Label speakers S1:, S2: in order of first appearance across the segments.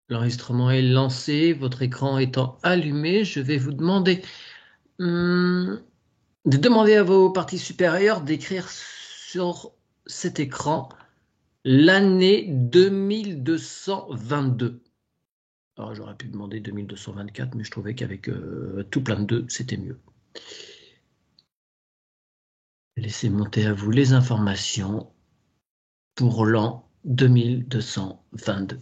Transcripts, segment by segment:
S1: L'enregistrement est lancé, votre écran étant allumé, je vais vous demander hum, de demander à vos parties supérieures d'écrire sur cet écran l'année 2222. Alors j'aurais pu demander 2224, mais je trouvais qu'avec tout plein de 2, c'était mieux. Laissez monter à vous les informations pour l'an 2222.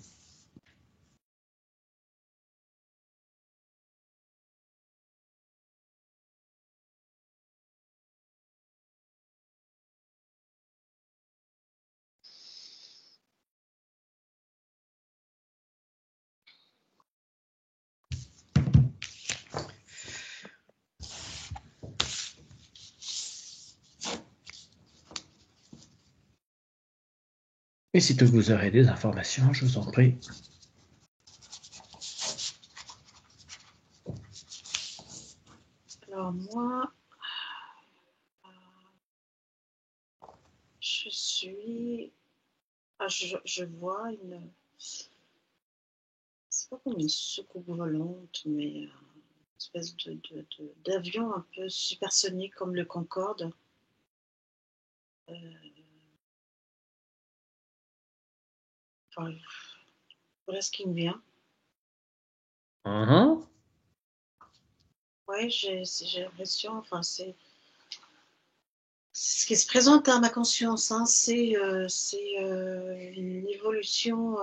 S1: Et si vous aurez des informations, je vous en prie.
S2: Alors moi, je suis... je vois une... C'est pas comme une soucoupe volante, mais une espèce d'avion un peu supersonique comme le Concorde. Enfin, voilà ce qui me vient. Ouais, j'ai l'impression, enfin, c'est ce qui se présente à ma conscience, hein, c'est une évolution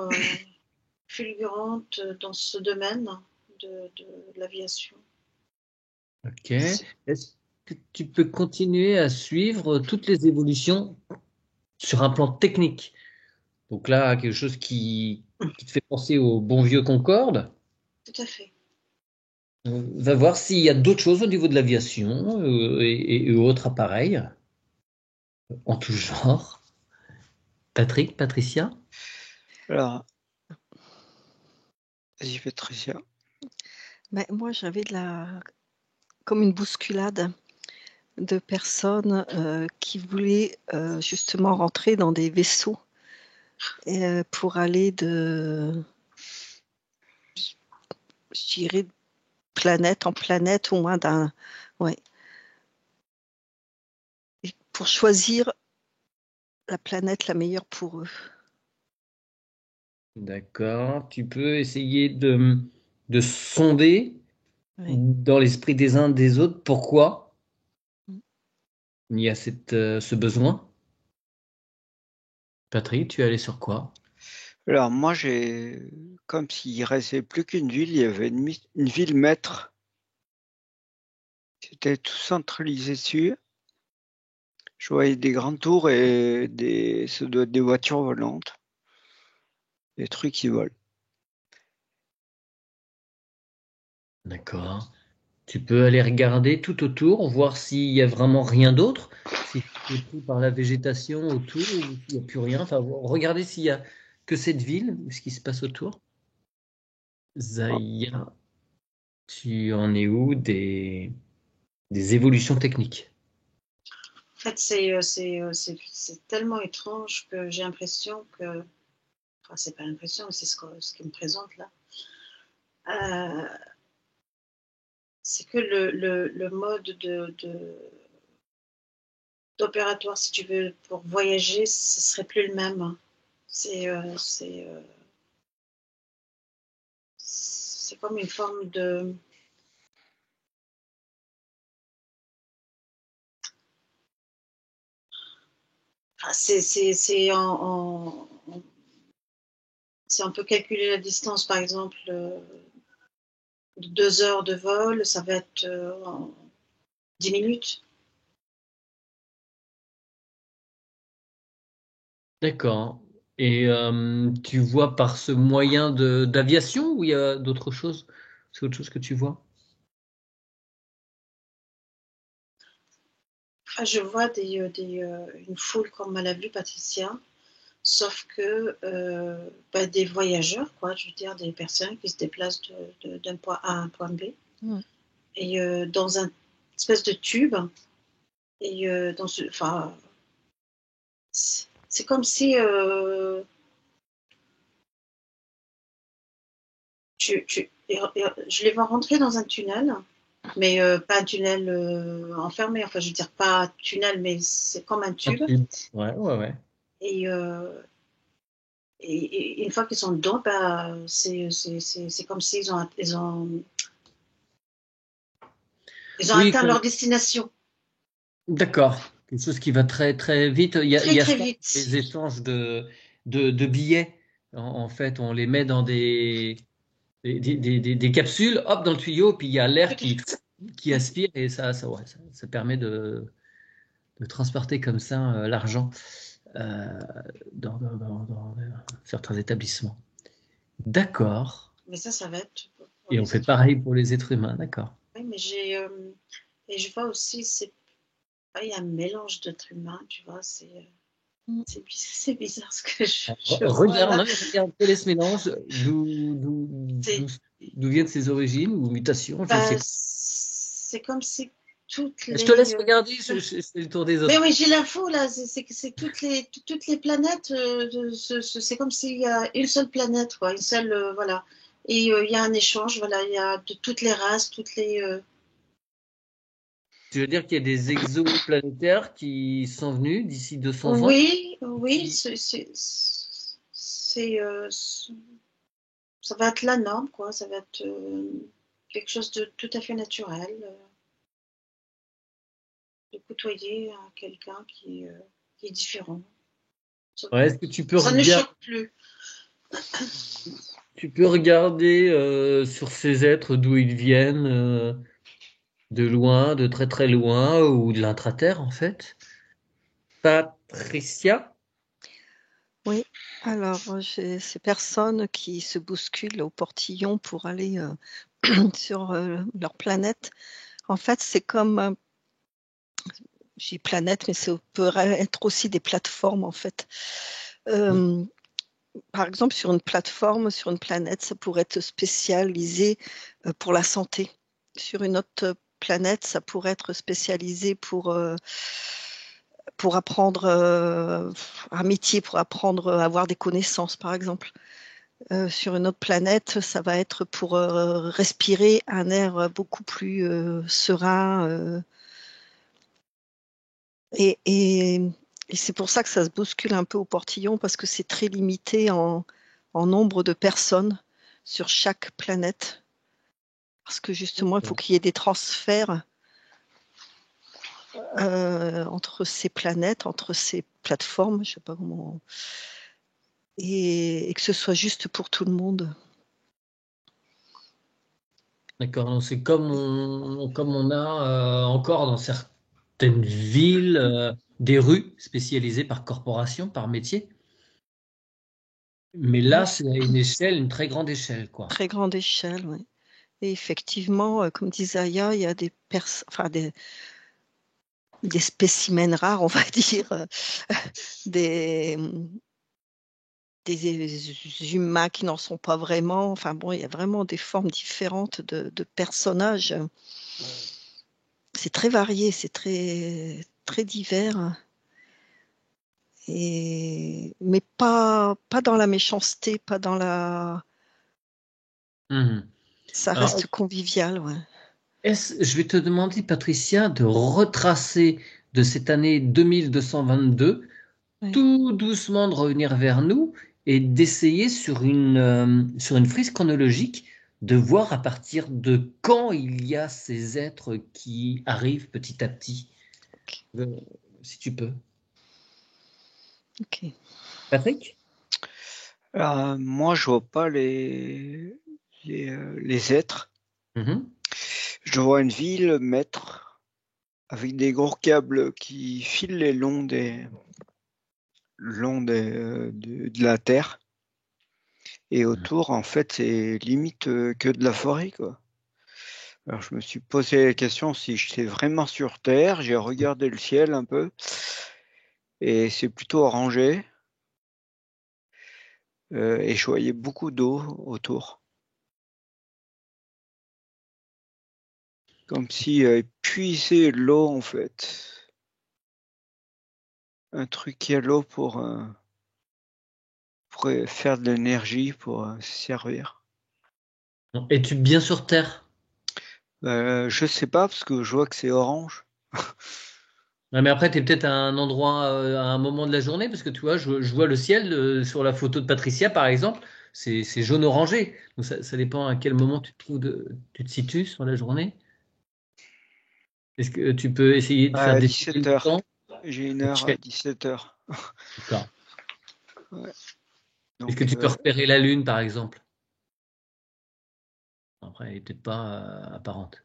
S2: fulgurante dans ce domaine de l'aviation.
S1: Ok. Est-ce que tu peux continuer à suivre toutes les évolutions sur un plan technique? Donc là, quelque chose qui te fait penser au bon vieux Concorde.
S2: Tout à fait.
S1: Va voir s'il y a d'autres choses au niveau de l'aviation et autres appareils en tout genre. Patrick, Patricia?
S3: Alors, vas-y Patricia.
S4: Mais moi, j'avais comme une bousculade de personnes qui voulaient justement rentrer dans des vaisseaux pour aller je dirais, planète en planète, au moins ouais. Et pour choisir la planète la meilleure pour eux.
S1: D'accord. Tu peux essayer de sonder
S4: Ouais.
S1: dans l'esprit des uns des autres pourquoi
S4: Mm.
S1: il y a ce besoin. Patrick, tu es allé sur quoi?
S3: Alors moi j'ai comme s'il restait plus qu'une ville, il y avait une ville maître. C'était tout centralisé dessus. Je voyais des grandes tours et ça doit être des voitures volantes. Des trucs qui volent.
S1: D'accord. Tu peux aller regarder tout autour, voir s'il y a vraiment rien d'autre, si c'est pris par la végétation autour ou s'il n'y a plus rien. Enfin, regardez s'il y a que cette ville, ce qui se passe autour. Zaya, tu en es où des évolutions techniques?
S2: En fait, c'est tellement étrange que j'ai l'impression que... Enfin, c'est pas l'impression, mais c'est ce qui me présente là. C'est que le mode d'opératoire, si tu veux, pour voyager, ce serait plus le même. C'est comme une forme de... Enfin, si on peut calculer la distance, par exemple, de 2 heures de vol, ça va être en 10 minutes.
S1: D'accord. Et tu vois par ce moyen d'aviation ou il y a d'autres choses? C'est autre chose que tu vois?
S2: Enfin, je vois une foule comme elle a vu Patricia, sauf que des voyageurs, quoi, je veux dire, des personnes qui se déplacent d'un point A à un point B, et dans un espèce de tube, et enfin, c'est comme si Je les vois rentrer dans un tunnel, mais pas un tunnel enfermé. Enfin, je veux dire, pas tunnel, mais c'est comme un
S1: Un
S2: tube.
S1: tube. Ouais, ouais, ouais.
S2: Et, une fois qu'ils sont dedans, bah, c'est comme s'ils ont
S1: Oui,
S2: atteint leur destination
S1: d'accord. Quelque chose qui va très très vite. Il
S2: très
S1: y a
S2: très
S1: ça,
S2: vite.
S1: les échanges de billets. En fait, on les met dans des capsules, hop, dans le tuyau, puis il y a l'air
S2: Tout à fait.
S1: qui aspire et ouais, ça permet de transporter comme ça l'argent euh, dans certains établissements. D'accord.
S2: Mais ça va être pour
S1: Et on
S2: les
S1: fait
S2: êtres humains.
S1: pareil pour les êtres humains, d'accord.
S2: Oui, mais et je vois aussi, il y a un mélange d'êtres humains, tu vois, c'est bizarre ce que je vois
S1: Regarde,
S2: là.
S1: non, mais regarde, quel est ce mélange?
S2: C'est
S1: D'où viennent ses origines ou mutations? Je
S2: bah,
S1: sais.
S2: c'est comme si toutes
S1: Je te laisse
S2: les.
S1: regarder, je fais le tour des
S2: Mais
S1: autres.
S2: oui, j'ai l'info là, c'est toutes les planètes, c'est comme s'il y a une seule planète, quoi, une seule, voilà. Et il y a un échange, voilà, il y a de toutes les races, toutes les.
S1: Tu veux dire qu'il y a des exoplanétaires qui sont venus d'ici 200 ans
S2: Oui, oui,
S1: qui...
S2: ça va être la norme, quoi. Ça va être quelque chose de tout à fait naturel, de côtoyer quelqu'un qui est différent. Ça,
S1: Ouais, est-ce que tu peux
S2: ça ne
S1: regarder,
S2: choque plus.
S1: tu peux regarder sur ces êtres d'où ils viennent, de loin, de très très loin, ou de l'intraterre en fait? Patricia?
S4: Oui, alors j'ai ces personnes qui se bousculent au portillon pour aller sur leur planète. En fait, c'est comme, je dis planète, mais ça peut être aussi des plateformes en fait. Euh, Par exemple, sur une plateforme, sur une planète, ça pourrait être spécialisé pour la santé. Sur une autre planète, ça pourrait être spécialisé pour apprendre un métier, pour apprendre à avoir des connaissances, par exemple. Sur une autre planète, ça va être pour respirer un air beaucoup plus serein. Et, et- et c'est pour ça que ça se bouscule un peu au portillon, parce que c'est très limité en nombre de personnes sur chaque planète. Parce que justement, il faut qu'il y ait des transferts entre ces planètes, entre ces plateformes, je sais pas comment, et que ce soit juste pour tout le monde.
S1: D'accord, donc c'est comme on a encore dans certaines villes des rues spécialisées par corporation, par métier. Mais là,
S4: Ouais,
S1: c'est à une échelle, une très grande échelle, quoi.
S4: très grande échelle, ouais. Et effectivement, comme disait Aya, il y a enfin, des spécimens rares, on va dire, des, des humains qui n'en sont pas vraiment. Enfin bon, il y a vraiment des formes différentes de personnages. C'est très varié, c'est très, très divers. Mais pas dans la méchanceté, pas dans la.
S1: Mhm.
S4: Ça
S1: Alors,
S4: reste convivial, ouais.
S1: je vais te demander, Patricia, de retracer de cette année 2222,
S4: Ouais.
S1: tout doucement de revenir vers nous et d'essayer sur une frise chronologique de voir à partir de quand il y a ces êtres qui arrivent petit à petit. Euh, si tu peux.
S4: Ok.
S1: Patrick?
S3: Moi, je vois pas les êtres.
S1: Mhm.
S3: Je vois une ville maître avec des gros câbles qui filent les de la terre. Et autour, en fait, c'est limite que de la forêt, quoi. Alors, je me suis posé la question si j'étais vraiment sur Terre. J'ai regardé le ciel un peu et c'est plutôt orangé. Et je voyais beaucoup d'eau autour. Comme si puisaient l'eau, en fait. Un truc qui a l'eau pour faire de l'énergie, pour se servir.
S1: Es-tu bien sur Terre?
S3: Je sais pas, parce que je vois que c'est orange.
S1: Ouais, mais après, tu es peut-être à un endroit, à un moment de la journée, parce que tu vois, je vois le ciel sur la photo de Patricia, par exemple, c'est jaune-orangé. Donc ça dépend à quel moment tu te situes sur la journée. Est-ce que tu peux essayer de faire
S3: À
S1: défiler le
S3: 17h.
S1: temps?
S3: J'ai une heure
S1: Ok,
S3: à 17h.
S1: d'accord.
S3: Ouais.
S1: Est-ce que
S3: Donc,
S1: tu peux repérer la Lune, par exemple? Après, elle n'est peut-être pas apparente.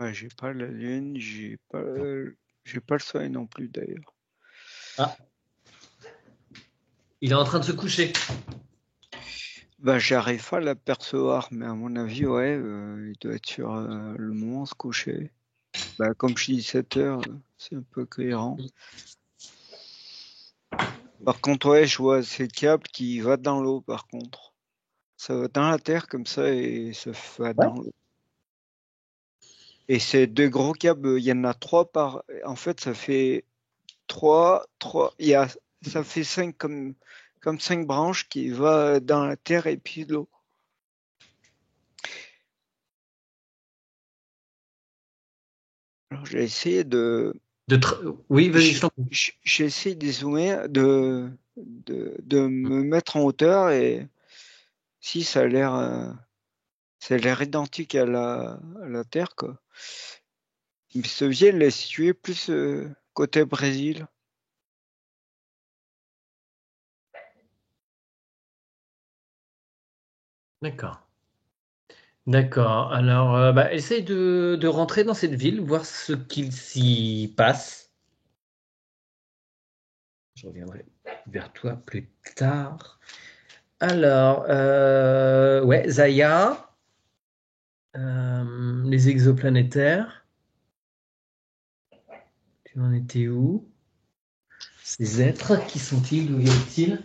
S3: ouais, j'ai pas la lune, j'ai pas le soleil non plus d'ailleurs.
S1: Ah, il est en train de se coucher.
S3: Bah, j'arrive pas à l'apercevoir, mais à mon avis, ouais, il doit être sur le moment de se coucher. Bah, comme je dis 7h, c'est un peu cohérent. Par contre, ouais, je vois ces câbles qui va dans l'eau, par contre. Ça va dans la terre comme ça et ça va
S1: Ouais.
S3: dans l'eau. Et ces deux gros câbles, il y en a trois par. En fait, ça fait trois. Ça fait cinq comme cinq branches qui va dans la terre et puis l'eau. Alors, j'ai essayé
S1: Oui, vas-y, je t'en prie.
S3: j'ai essayé de zoomer, de me mettre en hauteur et si ça a l'air identique à la Terre, quoi. Mais ce vieil est situé plus côté Brésil.
S1: D'accord. D'accord. Alors, essaye de rentrer dans cette ville, voir ce qu'il s'y passe. Je reviendrai vers toi plus tard. Alors, ouais, Zaya, les exoplanétaires. Tu en étais où? Ces êtres, qui sont-ils? D'où viennent-ils?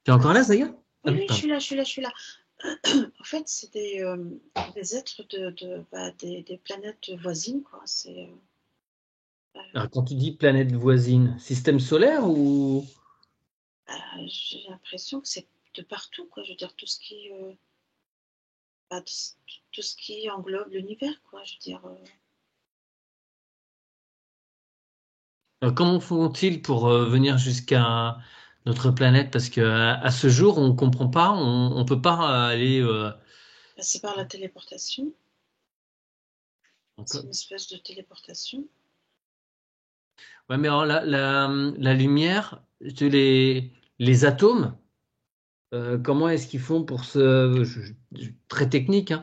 S1: Tu es encore là, Zaya? Ah
S2: Oui,
S1: oui,
S2: oui, je
S1: pardon.
S2: suis là, je suis là, je suis là. En fait, c'est des êtres des planètes voisines, quoi.
S1: Alors, quand tu dis planète voisine, système solaire ou...
S2: J'ai l'impression que c'est de partout, quoi. Je veux dire, bah, tout ce qui englobe l'univers, quoi. Je veux dire,
S1: Comment font-ils pour venir jusqu'à notre planète? Parce que à ce jour, on comprend pas, on peut pas aller.
S2: bah, c'est par la téléportation. C'est
S1: Encore-
S2: une espèce de téléportation.
S1: Ouais, mais alors, la lumière, les atomes, comment est-ce qu'ils font pour très technique, hein,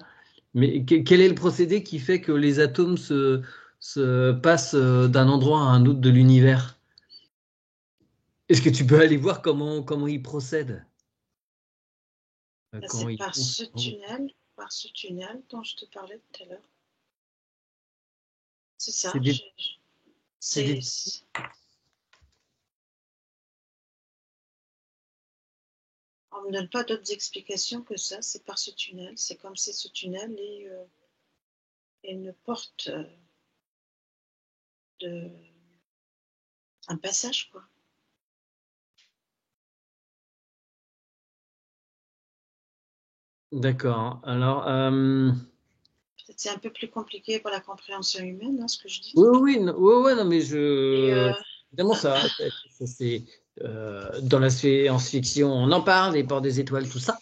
S1: mais quel est le procédé qui fait que les atomes se passent d'un endroit à un autre de l'univers? Est-ce que tu peux aller voir comment ils procèdent?
S2: Bah,
S1: Comment
S2: c'est
S1: ils font?
S2: par ce tunnel dont je te parlais tout à l'heure. C'est
S1: C'est
S2: ça.
S1: des, c'est
S2: C'est,
S1: des
S2: on ne me donne pas d'autres explications que ça. C'est par ce tunnel. C'est comme si ce tunnel est une porte de un passage, quoi.
S1: D'accord. Alors,
S2: Peut-être c'est un peu plus compliqué pour la compréhension humaine, hein, ce que je dis.
S1: oui, oui, non, oui, ouais, non, mais
S2: Et
S1: évidemment, c'est dans la science-fiction, on en parle, les ports des étoiles, tout ça.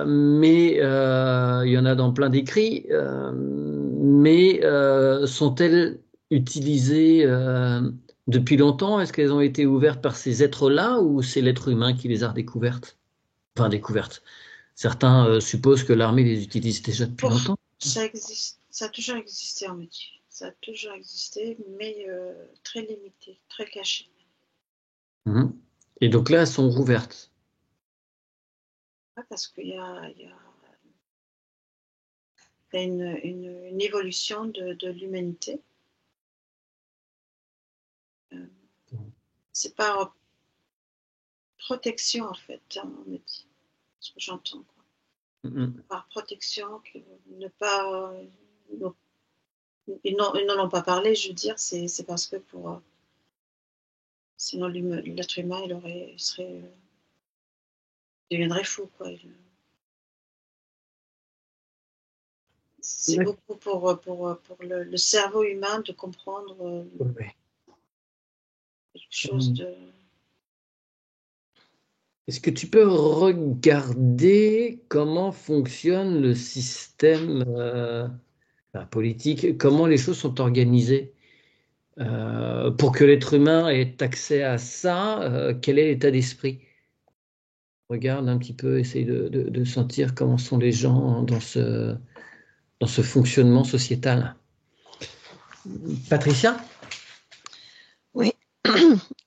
S1: Mais il y en a dans plein d'écrits. Mais sont-elles utilisées depuis longtemps? Est-ce qu'elles ont été ouvertes par ces êtres-là ou c'est l'être humain qui les a découvertes? Enfin, découvertes. Certains supposent que l'armée les utilise déjà depuis
S2: pour
S1: longtemps.
S2: ça existe, ça a toujours existé en métier. Ça a toujours existé, mais très limité, très caché.
S1: Mhm. Et donc là, elles sont rouvertes.
S2: Ouais, parce il y a une évolution de l'humanité. Euh, c'est par protection, en fait, hein, on me dit, ce que j'entends, quoi. par protection, ne pas. Ils n'en ont pas parlé, je veux dire, c'est parce que sinon l'être humain, deviendrait fou, quoi. C'est beaucoup pour le cerveau humain de comprendre quelque chose de.
S1: Est-ce que tu peux regarder comment fonctionne le système politique, comment les choses sont organisées pour que l'être humain ait accès à ça, quel est l'état d'esprit? Regarde un petit peu, essaye de sentir comment sont les gens dans ce fonctionnement sociétal. Patricia?
S4: Oui.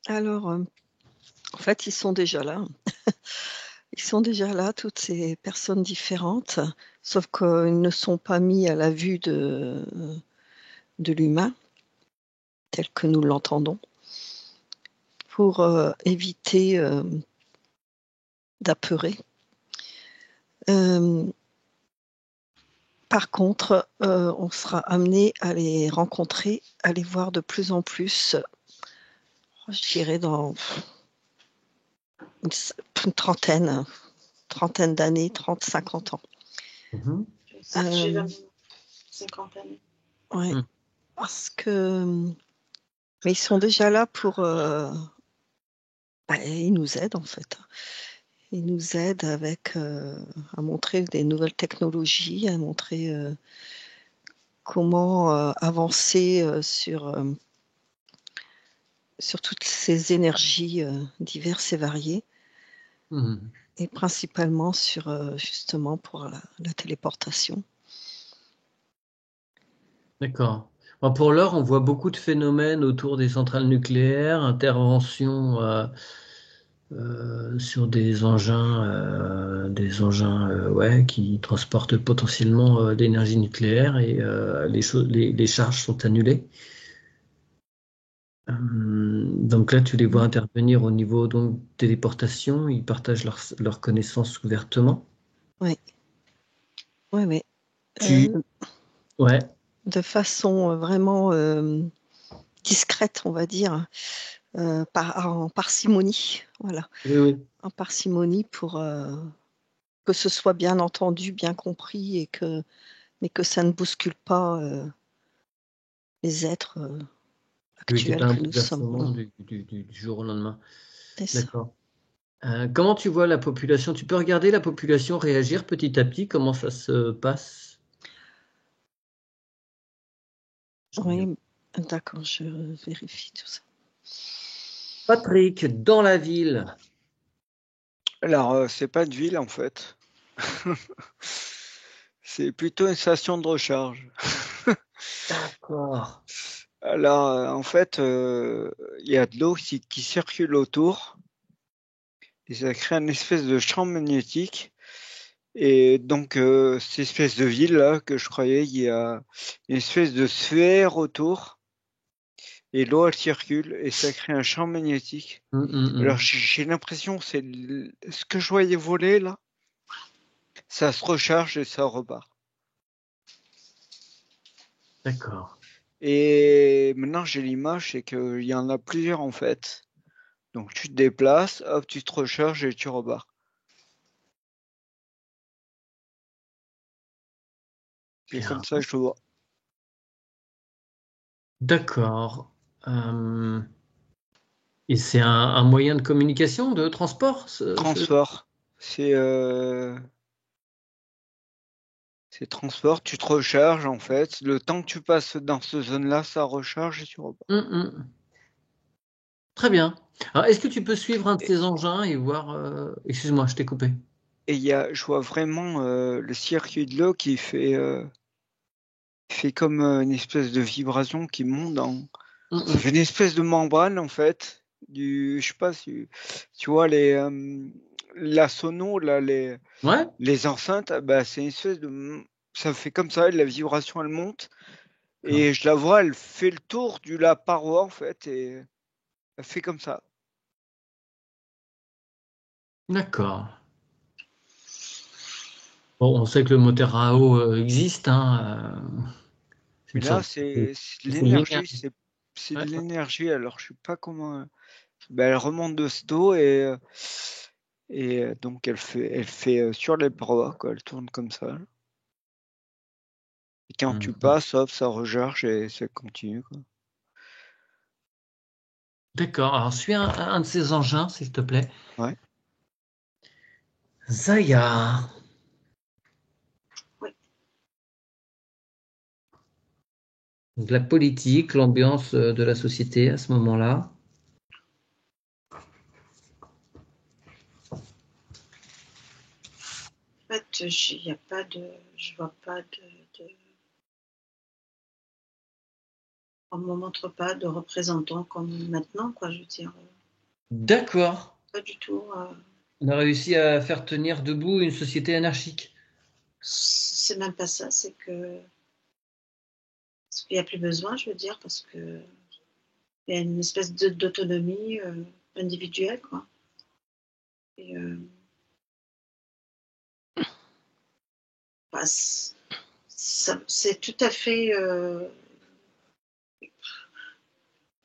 S4: Alors, en fait, ils sont déjà là. Ils sont déjà là, toutes ces personnes différentes, sauf qu'ils ne sont pas mis à la vue de l'humain, tel que nous l'entendons, pour éviter d'apeurer. Par contre, on sera amené à les rencontrer, à les voir de plus en plus, je dirais dans une trentaine d'années, 30, 50 ans.
S2: J'ai la cinquantaine.
S4: Oui, parce que mais ils sont déjà là pour ils nous aident en fait. Ils nous aident avec à montrer des nouvelles technologies, à montrer comment avancer sur toutes ces énergies diverses et variées, et principalement sur justement pour la téléportation.
S1: D'accord. Bon, pour l'heure, on voit beaucoup de phénomènes autour des centrales nucléaires, interventions sur des engins ouais, qui transportent potentiellement d'énergie nucléaire et les charges sont annulées. Donc là, tu les vois intervenir au niveau donc téléportation, ils partagent leurs connaissances ouvertement.
S4: Oui, oui, oui.
S1: Ouais.
S4: De façon vraiment discrète, on va dire, en parcimonie, voilà.
S1: Oui, oui.
S4: En parcimonie pour que ce soit bien entendu, bien compris, mais que ça ne bouscule pas les êtres
S1: Oui, qu'il n'y ait
S4: actuels
S1: pas un
S4: que nous sommes.
S1: bouleversement du jour au lendemain.
S4: C'est ça.
S1: D'accord. Comment tu vois la population? Tu peux regarder la population réagir petit à petit, comment ça se passe?
S4: Oui, d'accord, je vérifie tout ça.
S1: Patrick, dans la ville.
S3: Alors, c'est pas de ville en fait. C'est plutôt une station de recharge.
S1: D'accord.
S3: Alors, en fait, il y a de l'eau qui circule autour et ça crée une espèce de champ magnétique. Et donc, cette espèce de ville-là que je croyais, il y a une espèce de sphère autour et l'eau, elle circule et ça crée un champ magnétique. Alors, j'ai l'impression que c'est ce que je voyais voler là. Ça se recharge et ça repart.
S1: D'accord.
S3: Et maintenant, j'ai l'image, c'est qu'il y en a plusieurs en fait. Donc, tu te déplaces, hop, tu te recharges et tu repars. C'est comme ça que je le vois.
S1: D'accord. Et c'est un moyen de communication, de transport?
S3: Transport. C'est transport, tu te recharges en fait. Le temps que tu passes dans cette zone-là, ça recharge et tu repars.
S1: Très bien. Alors, est-ce que tu peux suivre un de ces engins et voir... Excuse-moi, je t'ai coupé.
S3: Et je vois vraiment le circuit de l'eau qui fait comme une espèce de vibration qui monte Ça fait une espèce de membrane en fait. Je sais pas si tu vois la sono là, les enceintes, bah, c'est une espèce ça fait comme ça, la vibration elle monte et je la vois, elle fait le tour de la paroi en fait et elle fait comme ça.
S1: D'accord. Bon, on sait que le moteur à eau existe, hein. C'est
S3: Mais
S1: une
S3: là,
S1: sorte
S3: c'est de
S1: c'est linéaire.
S3: l'énergie, c'est
S1: Ouais,
S3: de
S1: ouais.
S3: l'énergie. Alors, je sais pas comment. Ben, elle remonte de cette eau et donc elle fait sur les parois, quoi. Elle tourne comme ça. Et quand tu
S1: Mhm.
S3: passes, hop, ça recharge et ça continue, quoi.
S1: D'accord. Alors, suis un de ces engins, s'il te plaît.
S3: Ouais.
S1: Zaya.
S2: Oui.
S1: Donc, la politique, l'ambiance de la société à ce moment-là.
S2: En fait, y a pas de, je vois pas on me montre pas de représentants comme maintenant, quoi. Je veux dire,
S1: D'accord.
S2: pas du tout.
S1: On a réussi à faire tenir debout une société anarchique.
S2: C'est même pas ça, c'est que parce qu'il n'y a plus besoin, je veux dire, parce que il y a une espèce d'autonomie individuelle, quoi. Et, bah, c'est tout à fait.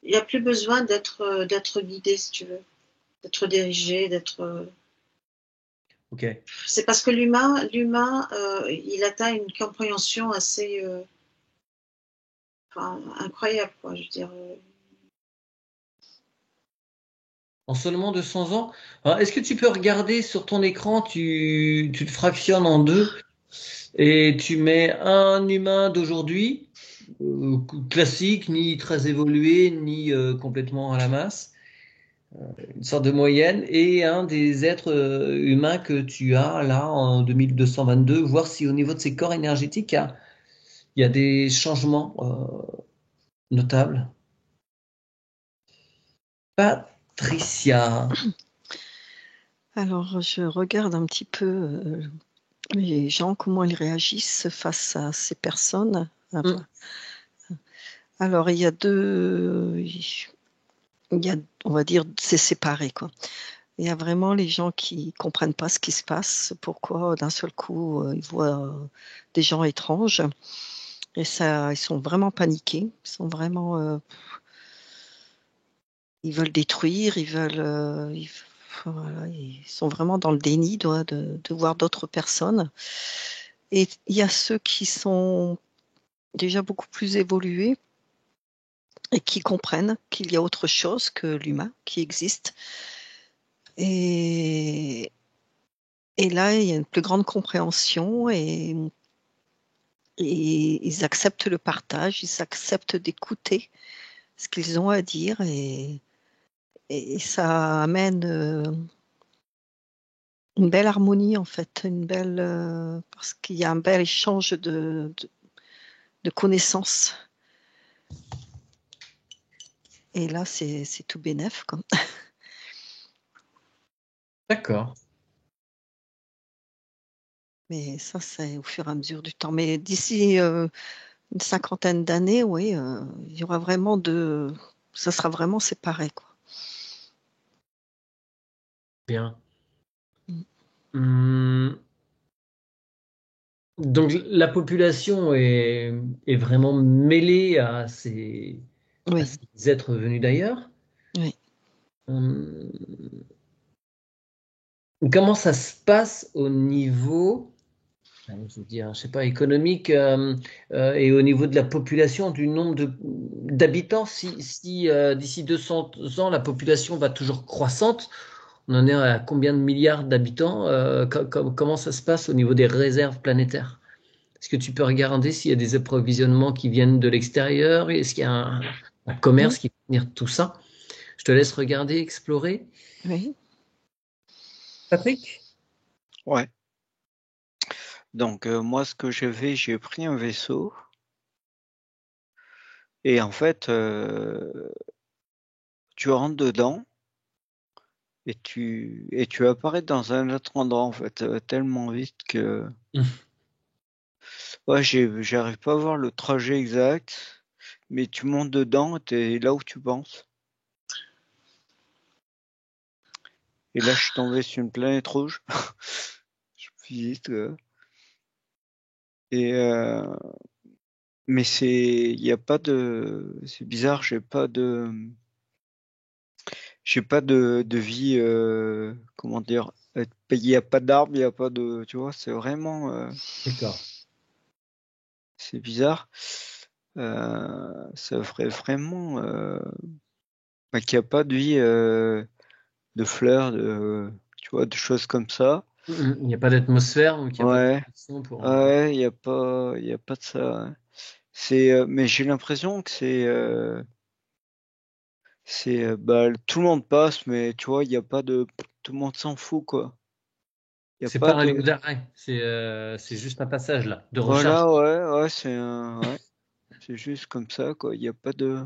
S2: Il n'y a plus besoin d'être guidé, si tu veux, d'être dirigé, d'être.
S1: Ok.
S2: C'est parce que l'humain, il atteint une compréhension assez enfin, incroyable, quoi. Je veux dire.
S1: En seulement 200 ans. Alors, est-ce que tu peux regarder sur ton écran, tu le fractionnes en deux et tu mets un humain d'aujourd'hui, classique, ni très évolué, ni complètement à la masse, une sorte de moyenne, et un des êtres humains que tu as là en 2222, voir si au niveau de ses corps énergétiques, il y a des changements notables. Patricia.
S4: Alors, je regarde un petit peu les gens, comment ils réagissent face à ces personnes.
S1: Hmm.
S4: Alors, il y a on va dire, c'est séparé, quoi. Il y a vraiment les gens qui comprennent pas ce qui se passe, pourquoi d'un seul coup ils voient des gens étranges, et ça, ils sont vraiment paniqués, ils sont vraiment, ils veulent détruire, voilà, ils sont vraiment dans le déni de voir d'autres personnes. Et il y a ceux qui sont déjà beaucoup plus évolués et qui comprennent qu'il y a autre chose que l'humain qui existe. Et, et là, il y a une plus grande compréhension et ils acceptent le partage, ils acceptent d'écouter ce qu'ils ont à dire et ça amène une belle harmonie en fait, parce qu'il y a un bel échange de connaissances. Et là, c'est tout bénef, quoi.
S1: D'accord.
S4: Mais ça, c'est au fur et à mesure du temps. Mais d'ici une cinquantaine d'années, oui, il y aura vraiment ça sera vraiment séparé, quoi.
S1: Bien.
S4: Mm.
S1: Hmm. Donc la population est vraiment mêlée à
S4: Oui,
S1: ces êtres venus d'ailleurs.
S4: oui,
S1: Hum, Comment ça se passe au niveau, je veux dire, je sais pas, économique et au niveau de la population, du nombre d'habitants, si d'ici 200 ans la population va toujours croissante, on en est à combien de milliards d'habitants, comment ça se passe au niveau des réserves planétaires? Est-ce que tu peux regarder s'il y a des approvisionnements qui viennent de l'extérieur? Est-ce qu'il y a un
S4: mm,
S1: commerce qui peut tenir tout ça? Je te laisse regarder, explorer.
S4: oui.
S1: Patrick?
S3: Ouais. Donc, moi, ce que j'ai pris un vaisseau. Et en fait, tu rentres dedans et tu apparais dans un autre endroit, en fait, tellement vite que ouais, j'arrive pas à voir le trajet exact, mais tu montes dedans et tu es là où tu penses. Et là, je suis tombé sur une planète rouge. Je me suis dit, Et mais il y a pas de, c'est bizarre, j'ai pas de vie, comment dire, il y a pas d'arbre, il y a pas de, tu vois, c'est vraiment,
S1: D'accord.
S3: c'est bizarre. Ça ferait vraiment, qu'il n'y a pas de vie, de fleurs, tu vois, de choses comme ça.
S1: Il n'y a pas d'atmosphère, donc il n'y a pas de
S3: Ouais,
S1: conditions pour.
S3: ouais, il y a pas de ça. Ouais. Mais j'ai l'impression que tout le monde passe, mais tu vois, il y a pas de, tout le monde s'en fout, quoi. Il y a
S1: C'est
S3: pas
S1: pas un lieu
S3: de,
S1: d'arrêt, c'est juste un passage là, de recharge.
S3: voilà, ouais, ouais, c'est juste comme ça, quoi. Il y a pas de,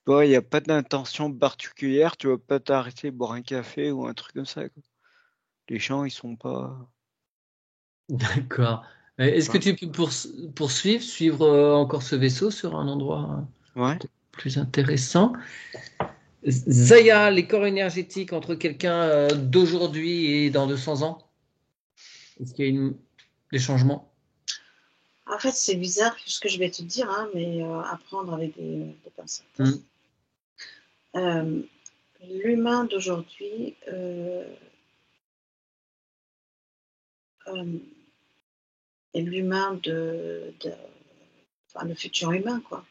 S3: ouais, il y a pas d'intention particulière. Tu vas pas t'arrêter boire un café ou un truc comme ça, quoi. Les gens, ils sont pas,
S1: D'accord. Est-ce que
S3: ouais.
S1: tu peux poursuivre, suivre encore ce vaisseau sur un endroit
S3: Ouais.
S1: peut-être plus intéressant? Zaya, les corps énergétiques entre quelqu'un d'aujourd'hui et dans 200 ans? Est-ce qu'il y a des changements?
S2: En fait, c'est bizarre ce que je vais te dire, hein, mais à prendre avec des pincettes.
S1: Hmm.
S2: L'humain d'aujourd'hui est l'humain enfin, le futur humain, quoi.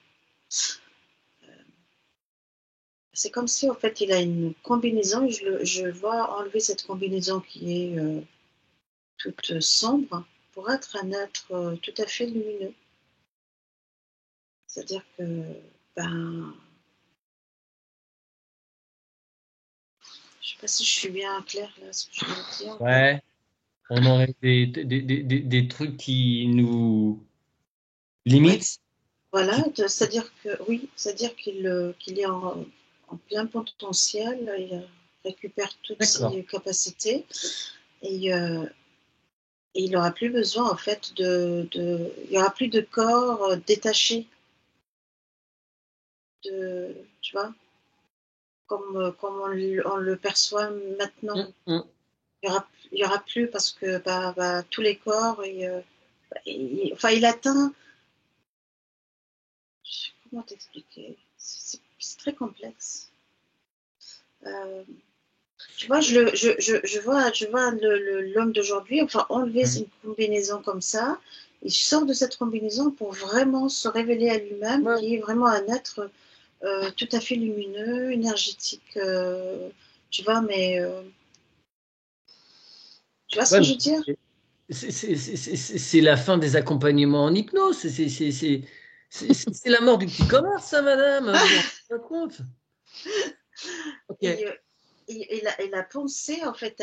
S2: C'est comme si, en fait, il a une combinaison, et je vois enlever cette combinaison qui est toute sombre pour être un être tout à fait lumineux. C'est-à-dire que, ben, je sais pas si je suis bien claire là, ce que je veux dire.
S1: Ouais, on aurait des trucs qui nous
S2: Ouais,
S1: limitent.
S2: voilà,
S1: qui-
S2: c'est-à-dire que oui, c'est-à-dire qu'il est en plein potentiel, il récupère toutes
S1: D'accord.
S2: ses capacités et, et il n'aura plus besoin en fait il n'y aura plus de corps détaché tu vois, comme on le perçoit maintenant.
S1: Hmm, hmm.
S2: Il y aura plus parce que tous les corps, enfin il atteint, comment t'expliquer, c'est très complexe. Euh, Tu vois, je vois l'homme d'aujourd'hui, enfin, enlever
S1: Hmm.
S2: une combinaison comme ça. Il sort de cette combinaison pour vraiment se révéler à lui-même,
S1: Ouais.
S2: qui est vraiment un être tout à fait lumineux, énergétique. Tu vois, mais tu vois ce
S1: Ouais,
S2: que
S1: mais
S2: je veux dire?
S1: c'est la fin des accompagnements en hypnose. C'est la mort du petit commerce, ça, madame. Vous vous rendez pas compte? Ok.
S2: Et, et la pensée, en fait,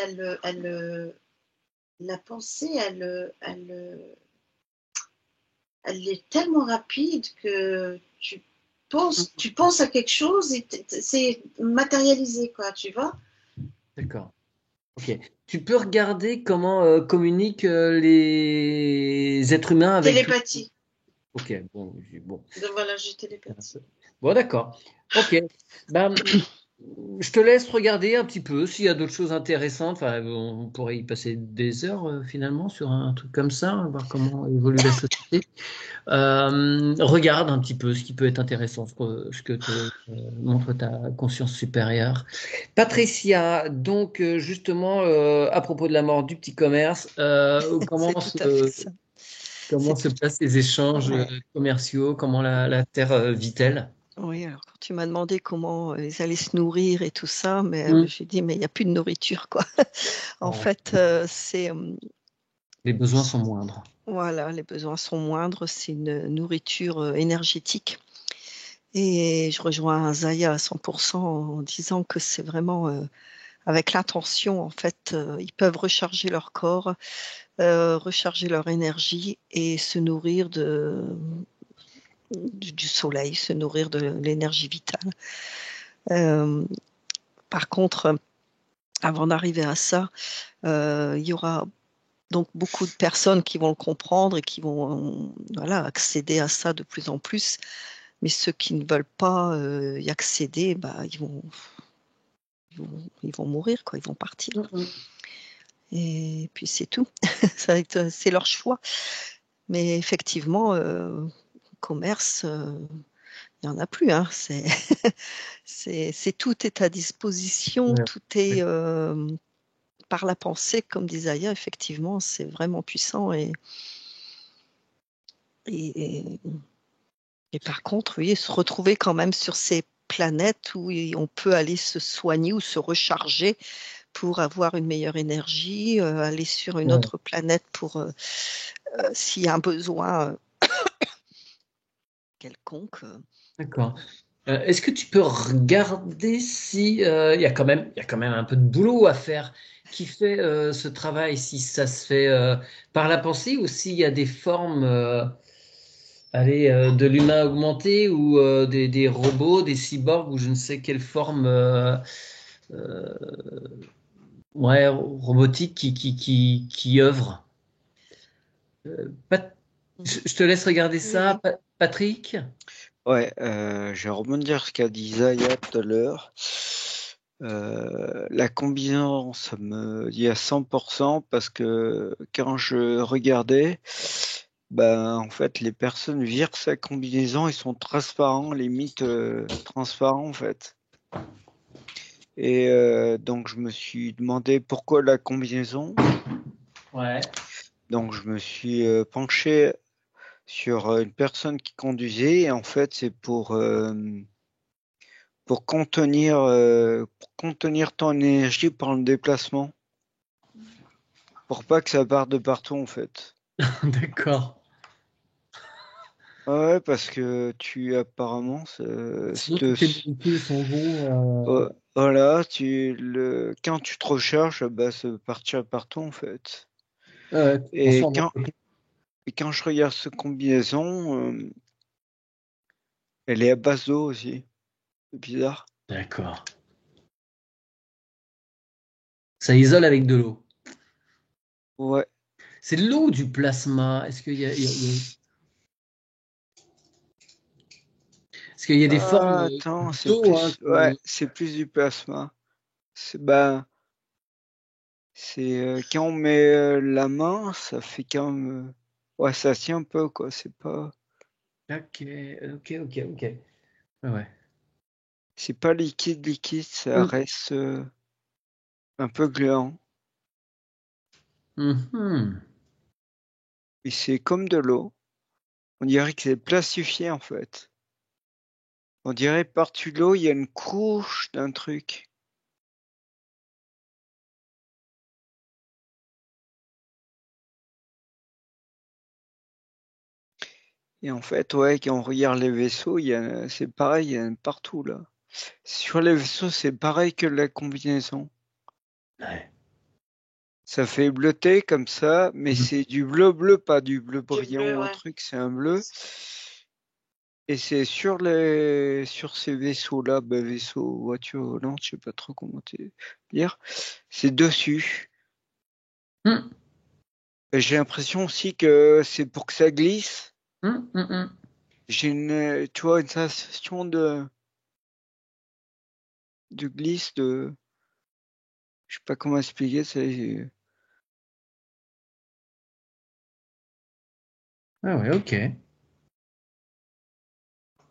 S2: la pensée, elle est tellement rapide que tu penses à quelque chose et c'est matérialisé, quoi, tu vois.
S1: D'accord. Ok. Tu peux regarder comment communiquent les êtres humains avec tout.
S2: Télépathie.
S1: Ok. Bon. Bon.
S2: Donc voilà, j'ai télépathie.
S1: Bon, d'accord. Ok. Ben, je te laisse regarder un petit peu s'il y a d'autres choses intéressantes. Enfin, on pourrait y passer des heures finalement sur un truc comme ça, voir comment évolue la société. Regarde un petit peu ce qui peut être intéressant, ce que te montre ta conscience supérieure. Patricia, donc justement, à propos de la mort du petit commerce,
S4: C'est tout à fait ça.
S1: comment
S4: C'est
S1: se
S4: tout.
S1: passent les échanges
S4: Ouais.
S1: commerciaux? Comment la Terre vit-elle?
S4: Oui, alors quand tu m'as demandé comment ils allaient se nourrir et tout ça, mais
S1: Hmm.
S4: j'ai dit, mais il n'y a plus de nourriture, quoi. En
S1: Ouais.
S4: fait,
S1: Les besoins sont moindres.
S4: voilà, les besoins sont moindres, c'est une nourriture énergétique. Et je rejoins Zaya à 100% en disant que c'est vraiment avec l'intention, en fait, ils peuvent recharger leur corps, recharger leur énergie et se nourrir du soleil, se nourrir de l'énergie vitale. Euh, Par contre, avant d'arriver à ça, il y aura donc beaucoup de personnes qui vont le comprendre et qui vont voilà, accéder à ça de plus en plus. Mais ceux qui ne veulent pas y accéder, bah, ils vont mourir, quoi, ils vont partir.
S1: Mhm.
S4: Et puis c'est tout. C'est leur choix. Mais effectivement, commerce, il n'y en a plus. Hein. Tout est à disposition,
S1: Ouais.
S4: tout est par la pensée, comme disait Aya, effectivement, c'est vraiment puissant. Et par contre, oui, se retrouver quand même sur ces planètes où on peut aller se soigner ou se recharger pour avoir une meilleure énergie, aller sur une
S1: Ouais.
S4: autre planète pour s'il y a un besoin quelconque.
S1: D'accord. Est-ce que tu peux regarder si il y a quand même un peu de boulot à faire? Qui fait ce travail? Si ça se fait par la pensée ou s'il y a des formes, allez, de l'humain augmenté ou des robots, des cyborgs ou je ne sais quelle forme, euh, ouais, robotique qui œuvre. Pat- je te laisse regarder
S4: Oui,
S1: ça,
S4: oui.
S3: Ouais,
S1: Patrick.
S3: je vais rebondir sur ce qu'a dit Zaya tout à l'heure. La combinaison, ça me dit à 100% parce que quand je regardais, ben, en fait, les personnes virent sa combinaison, ils sont transparents, limite transparents en fait. Et donc, je me suis demandé pourquoi la combinaison.
S1: Ouais.
S3: Donc, je me suis penché sur une personne qui conduisait. Et en fait, c'est pour contenir ton énergie pendant le déplacement. Pour pas que ça parte de partout, en fait.
S1: D'accord.
S3: Ouais, parce que apparemment,
S1: Sinon, toutes tes molécules s'en vont.
S3: voilà, quand tu te recharges, bah, ça va partir partout, en fait.
S1: Tu
S3: Et
S1: transformes.
S3: quand je regarde cette combinaison, elle est à base d'eau aussi. C'est bizarre.
S1: D'accord. Ça isole avec de l'eau.
S3: Ouais.
S1: C'est de l'eau ou du plasma? Est-ce qu'il y a des formes
S3: Ah, attends,
S1: d'eau, hein,
S3: c'est plus du plasma. Ben, quand on met la main, ça fait quand même, ouais, ça tient un peu, quoi. C'est pas,
S1: Ok, ok. Ouais.
S3: c'est pas liquide, ça
S1: Mm.
S3: reste un peu gluant.
S1: Mhm.
S3: Et c'est comme de l'eau. On dirait que c'est plastifié, en fait. On dirait par-dessus l'eau, il y a une couche d'un truc. Et en fait, ouais, quand on regarde les vaisseaux, c'est pareil, il y en a partout, là. Sur les vaisseaux, c'est pareil que la combinaison.
S1: Ouais.
S3: Ça fait bleuter comme ça, mais
S1: Mhm.
S3: c'est du bleu, pas du bleu
S2: Du
S3: brillant
S2: bleu,
S3: ou un
S2: ouais.
S3: truc, c'est un bleu. Et c'est sur ces vaisseaux-là, ben, vaisseaux, voitures volantes, je sais pas trop comment dire. C'est dessus.
S1: Mm.
S3: Et j'ai l'impression aussi que c'est pour que ça glisse.
S1: Mm.
S3: J'ai tu vois, une sensation de glisse, je sais pas comment expliquer,
S1: Ah ouais, ok.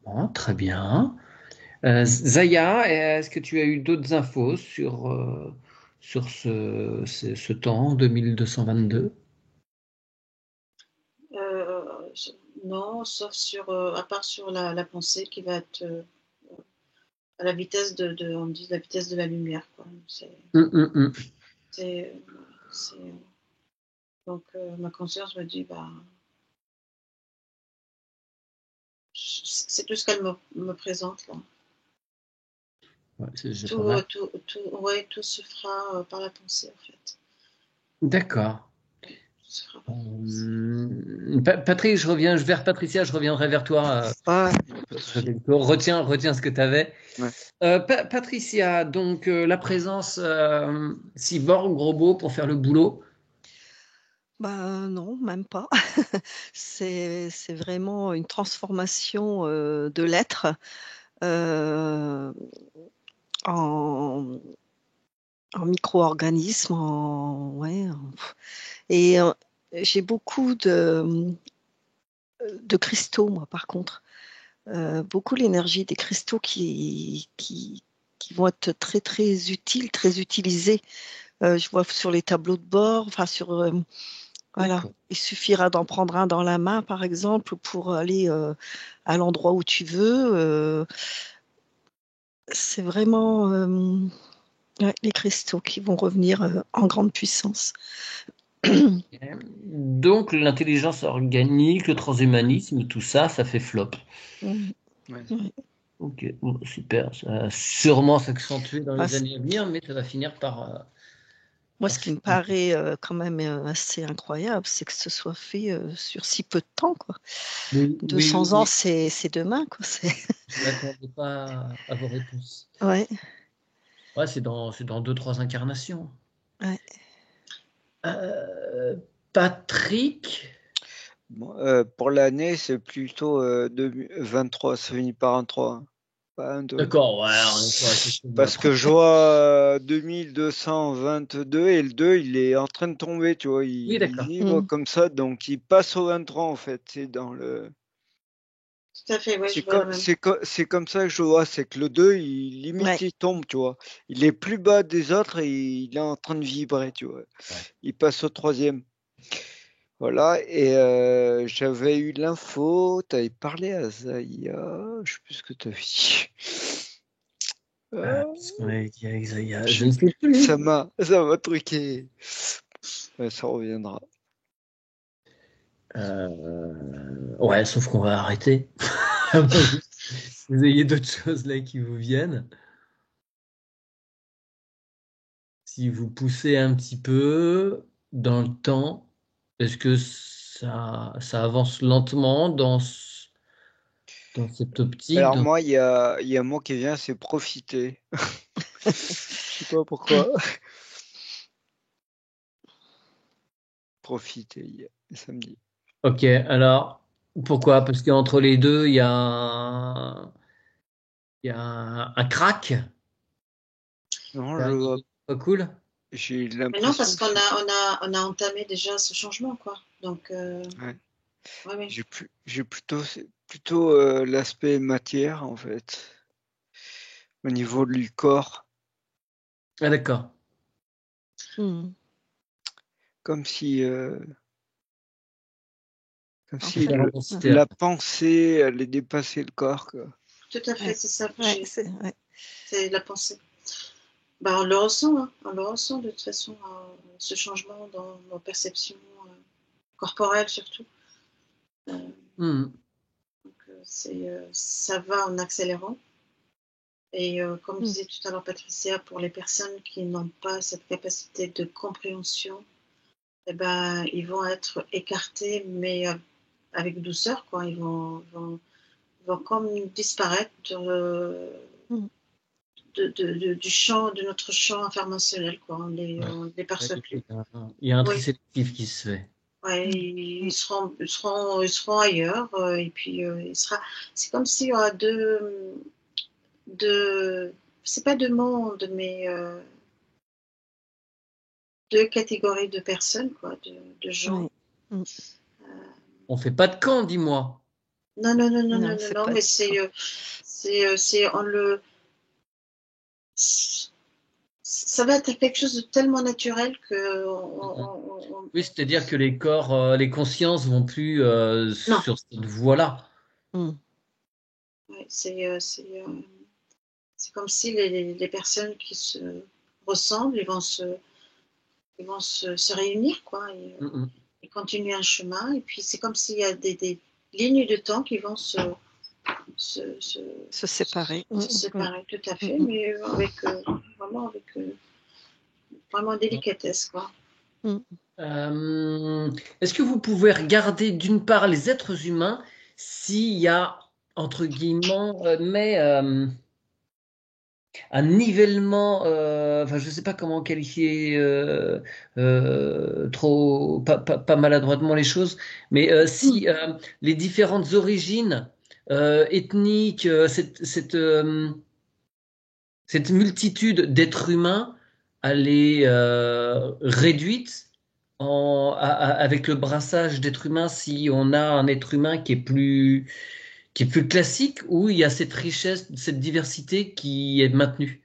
S1: Bon, très bien. Zaya, est-ce que tu as eu d'autres infos sur ce temps 2222?
S2: Euh, non, sauf à part sur la pensée qui va être à la vitesse on dit la vitesse de la lumière, quoi.
S1: Mm.
S2: C'est, c'est- donc ma conscience me dit, bah, c'est tout ce qu'elle me présente là.
S1: Ouais, c'est pas mal.
S2: Ouais, tout se fera par la pensée en fait.
S1: D'accord.
S2: Tout se fera par la pensée.
S1: Patrick, je reviens vers Patricia, je reviendrai vers toi.
S3: ah, y a pas de souci.
S1: Retiens ce que tu avais.
S3: Ouais.
S1: Patricia, donc la présence cyborg, robot pour faire le boulot.
S4: Bah, non, même pas. C'est vraiment une transformation de l'être euh, en, en micro-organismes, et j'ai beaucoup de cristaux, moi, par contre. Beaucoup l'énergie des cristaux qui vont être très, très utiles, très utilisés. Je vois sur les tableaux de bord, enfin voilà.
S1: D'accord.
S4: Il suffira d'en prendre un dans la main, par exemple, pour aller à l'endroit où tu veux. C'est vraiment les cristaux qui vont revenir en grande puissance.
S1: Donc, l'intelligence organique, le transhumanisme, tout ça, ça fait flop.
S4: Mm.
S3: Ouais.
S4: Ouais.
S1: Ok, bon, super. Ça va sûrement s'accentuer dans
S4: Bah,
S1: les années à venir, mais ça va finir
S4: moi,
S1: par
S4: ce
S1: se-
S4: qui me paraît quand même assez incroyable, c'est que ce soit fait sur si peu de temps, quoi.
S1: Oui, oui,
S4: 200 ans,
S1: oui.
S4: c'est demain, quoi.
S1: Je ne m'attendais pas à vos réponses.
S4: Ouais,
S1: Ouais, c'est dans 2, 3 incarnations.
S4: ouais.
S1: Euh, Patrick,
S3: Bon, pour l'année, c'est plutôt 23, ça finit par un 3, hein, pas un 2.
S1: d'accord, ouais, on est quoi, effectivement,
S3: Parce que je vois 2222 et le 2, il est en train de tomber, tu vois,
S1: Oui,
S3: il
S1: d'accord.
S3: vibre comme ça, donc il passe au 23 en fait. C'est dans le.
S2: Tout à fait, ouais,
S3: C'est
S2: je vois
S3: comme,
S2: la même.
S3: c'est comme ça que je vois, c'est que le 2, il limite,
S4: Ouais.
S3: il tombe, tu vois. Il est plus bas des autres et il est en train de vibrer, tu vois.
S1: Ouais.
S3: Il passe au troisième. Voilà, et j'avais eu l'info, tu avais parlé à Zaya, je sais plus ce que tu avais dit.
S1: Qu'est-ce qu'on avait dit avec Zaya?
S3: Je
S1: Je
S3: sais
S1: ne sais
S3: plus.
S1: plus.
S3: Ça m'a truqué. Ouais, ça reviendra.
S1: Ouais, sauf qu'on va arrêter. À moins que vous ayez d'autres choses là qui vous viennent. Si vous poussez un petit peu dans le temps, est-ce que ça avance lentement dans cette optique?
S3: Alors moi, il y a un mot qui vient, c'est profiter. Je sais pas pourquoi. Profiter, ça me dit.
S1: Ok, alors pourquoi? Parce qu'entre les deux, il y a un crack.
S3: Non,
S1: Il y a pas cool.
S3: j'ai
S2: Mais non,
S3: l'impression
S2: parce
S3: que
S2: qu'on on a entamé déjà ce changement, quoi. Donc,
S3: ouais.
S2: ouais, oui.
S3: J'ai plutôt l'aspect matière en fait, au niveau du corps,
S1: Ah d'accord.
S4: Hmm.
S3: comme si,
S4: En fait,
S1: Différentes densités.
S3: la pensée allait dépasser le corps, quoi.
S2: Tout à fait,
S4: ouais.
S2: c'est ça que
S4: Ouais,
S2: j'ai.
S4: ouais.
S2: C'est la pensée. Bah, on le ressent, hein. On le ressent de toute façon, ce changement dans nos perceptions corporelles surtout. Euh,
S1: Hmm.
S2: ça va en accélérant. Et comme
S4: Hmm.
S2: disait tout à l'heure Patricia, pour les personnes qui n'ont pas cette capacité de compréhension, eh ben, ils vont être écartés, mais avec douceur, quoi. Ils vont comme disparaître
S4: Hmm.
S2: du champ, de notre champ informationnel, quoi. On les
S1: Ouais,
S2: perçoit plus.
S1: il y a un tri
S2: Oui,
S1: sélectif qui se fait.
S2: ouais,
S4: Hmm.
S2: ils seront ailleurs, et puis c'est comme s'il y aura deux, c'est pas deux mondes, mais deux catégories de personnes, quoi, de gens.
S4: Ouais. Hmm.
S1: On fait pas de camp, dis-moi.
S2: Non, non, non, non, non,
S4: Non,
S2: non,
S4: c'est
S2: non,
S4: pas
S2: mais
S4: du tout.
S2: ça va être quelque chose de tellement naturel que
S1: Mhm. Oui, c'est-à-dire que les corps, les consciences vont plus
S2: non.
S1: sur cette voie-là.
S4: Hmm.
S2: Ouais, c'est comme si les personnes qui se ressemblent, ils vont se réunir, quoi,
S1: Mhm.
S2: et continuer un chemin. Et puis c'est comme s'il y a des lignes de temps qui vont se, se,
S4: Se séparer. Hmm.
S2: se séparer, tout à
S4: Hmm.
S2: fait,
S4: Hmm.
S2: mais vraiment avec vraiment délicatesse, quoi.
S4: Hmm.
S1: Euh, Est-ce que vous pouvez regarder d'une part les êtres humains s'il y a, entre guillemets, un nivellement, enfin je ne sais pas comment qualifier trop, pas maladroitement les choses, mais si les différentes origines ethniques, cette multitude d'êtres humains elle est réduite avec le brassage d'êtres humains si on a un être humain qui est plus classique ou il y a cette richesse, cette diversité qui est maintenue?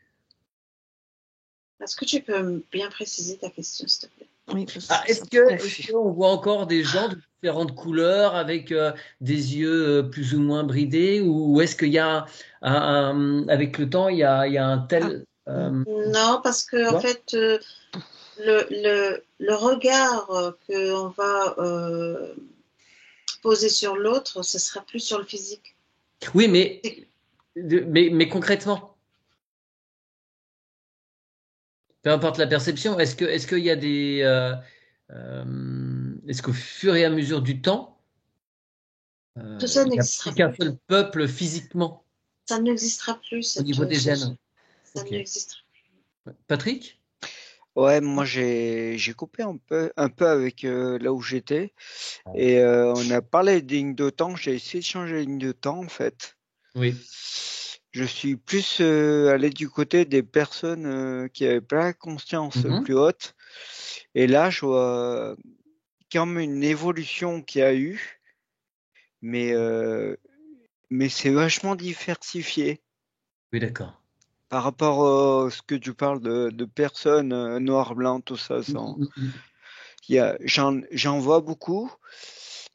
S2: Est-ce que tu peux bien préciser ta question, s'il te plaît?
S4: Oui, parce
S1: Ah,
S4: que c'est un peu confus.
S1: est-ce qu'on voit encore des gens de différentes couleurs avec des yeux plus ou moins bridés ou est-ce qu'il y a avec le temps il y a un tel
S2: Non, parce que en
S1: quoi
S2: fait, le regard qu'on va poser sur l'autre, ce sera plus sur le physique.
S1: Oui, mais concrètement, peu importe la perception, est-ce qu'il y a des est-ce qu'au fur et à mesure du temps,
S2: Tout ça
S1: il n'y a
S2: n'existera
S1: plus qu'un
S2: plus.
S1: seul peuple physiquement
S2: Ça n'existera plus,
S1: au niveau des gènes?
S2: ça
S1: Ok.
S2: n'existera
S1: Patrick?
S3: Ouais, moi j'ai coupé un peu avec là où j'étais et on a parlé des lignes de temps. J'ai essayé de changer les lignes de temps en fait.
S1: Oui.
S3: Je suis plus allé du côté des personnes qui avaient pas la conscience
S1: Mhm.
S3: plus haute. Et là, je vois quand même une évolution qu'il y a eu, mais, euh, mais c'est vachement diversifié.
S1: Oui, d'accord.
S3: Par rapport à ce que tu parles de personnes noires, blancs, tout ça, j'en vois beaucoup,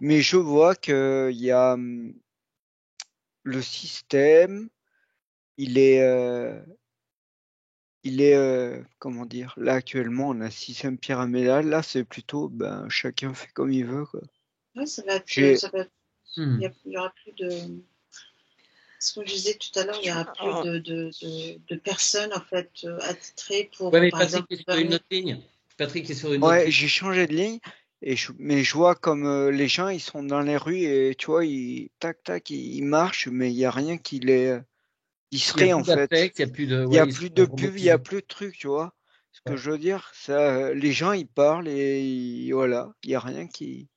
S3: mais je vois que il y a le système, il est, comment dire, là actuellement on a un système pyramidal, là c'est plutôt, ben, chacun fait comme il veut, quoi.
S2: plus. Ouais,
S3: J'ai,
S1: Hmm.
S2: il y aura plus de, ce que je disais tout à l'heure, il y aura plus
S4: Ah,
S2: de personnes en fait attitrées
S1: Ouais,
S2: pour,
S1: mais
S2: par
S1: Patrick
S2: exemple,
S1: est sur une
S2: gouverner.
S1: autre ligne. Patrick est sur une autre
S3: ouais,
S1: ligne.
S3: j'ai changé de ligne, mais je vois comme les gens, ils sont dans les rues et tu vois, tac, tac, ils marchent, mais il n'y a rien qui les
S1: Il n'y a
S3: distrait
S1: plus
S3: en fait.
S1: d'affect, il n'y a plus de.
S3: Il y a
S1: Ouais, ils sont
S3: plus de pub, il y a
S1: robotisés.
S3: plus de trucs, tu vois. Ce que
S1: Ouais.
S3: je veux dire, ça, les gens, ils parlent et voilà, il n'y a rien qui.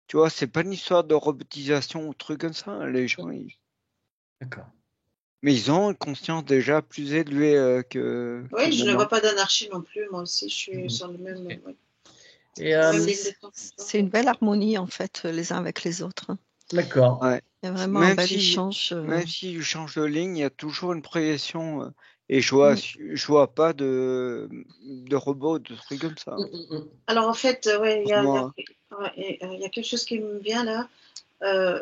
S3: Tu vois, c'est pas une histoire de robotisation ou truc comme ça, hein. Les gens,
S1: D'accord.
S3: mais ils ont une conscience déjà plus élevée que
S2: Oui, je ne
S3: maintenant.
S2: vois pas d'anarchie non plus. Moi aussi, je suis
S1: Mhm.
S2: sur le même,
S1: Ok.
S2: ouais,
S1: Et,
S2: la même ligne de temps que toi.
S4: c'est une belle harmonie en fait, les uns avec les autres, hein.
S1: d'accord.
S3: Ouais.
S4: Il y a vraiment un
S3: Même
S4: bel
S3: si,
S4: échange.
S3: même si je change de ligne, il y a toujours une projection et
S4: Mm.
S3: je vois pas de robot, de trucs comme ça.
S2: Alors en fait, ouais,
S3: Moi,
S2: il y a quelque chose qui me vient là. Euh,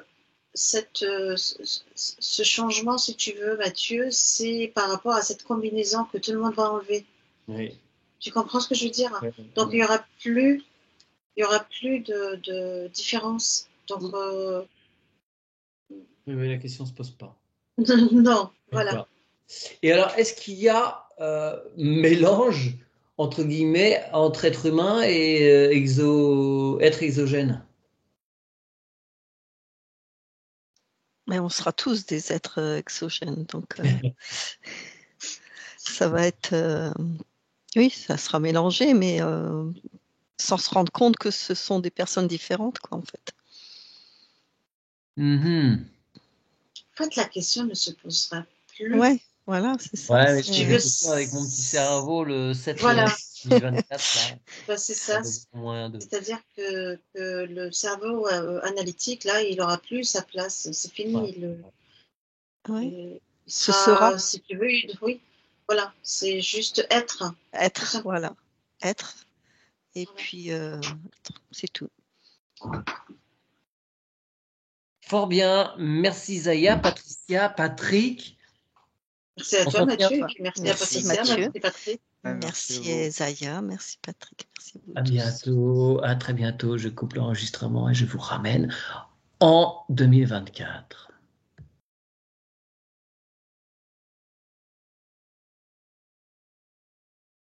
S2: ce changement, si tu veux, Mathieu, c'est par rapport à cette combinaison que tout le monde va enlever.
S1: Oui.
S2: Tu comprends ce que je veux dire?
S1: Ouais,
S2: Donc
S1: ouais.
S2: il y aura plus de différence. Donc
S1: Oui, oui, la question ne se pose pas.
S2: non, voilà.
S1: D'accord. Et alors, est-ce qu'il y a mélange, entre guillemets, entre être humain et être exogène?
S4: Mais on sera tous des êtres exogènes, donc ça va être, oui, ça sera mélangé, mais sans se rendre compte que ce sont des personnes différentes, quoi, en fait.
S1: Mhm.
S2: En fait, la question ne se posera plus.
S4: Ouais, voilà, c'est ça.
S1: Ouais, mais je
S2: Si tu
S1: pose
S2: veux,
S1: une question avec mon petit cerveau le 7
S2: voilà,
S1: novembre 2024, là.
S2: ben, c'est
S1: Ça
S2: ça.
S1: devient moins de.
S2: C'est-à-dire que le cerveau analytique, là, il n'aura plus sa place. C'est
S1: Ouais.
S2: fini.
S4: Ouais.
S2: Il
S4: Ce sera
S2: sera, si tu veux, oui. Voilà, c'est juste être. Tout
S4: être,
S2: simplement.
S4: voilà, être, et
S2: Voilà.
S4: puis c'est tout.
S1: Fort bien. Merci Zaya, Patricia, Patrick.
S2: Merci à
S1: On
S2: toi,
S1: s'en tient.
S2: Mathieu, et puis merci à
S4: Merci
S2: Patricia,
S4: Mathieu,
S2: merci Patrick.
S3: merci à
S4: merci
S3: vous.
S4: Zaya, merci Patrick, merci à vous
S1: À
S4: tous.
S1: bientôt. À très bientôt. Je coupe l'enregistrement et je vous ramène en 2024.